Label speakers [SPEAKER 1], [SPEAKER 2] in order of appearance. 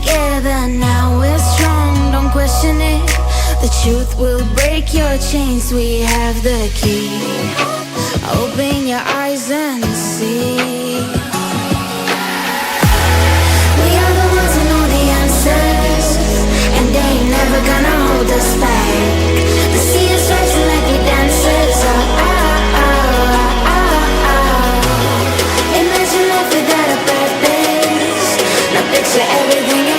[SPEAKER 1] together, now we're strong, don't question it. The truth will break your chains, we have the key. Open your eyes and see. We are the ones who know the answers, and they ain't never gonna hold us back. The sea is rising like we dancers. Imagine life without a purpose. Now picture everything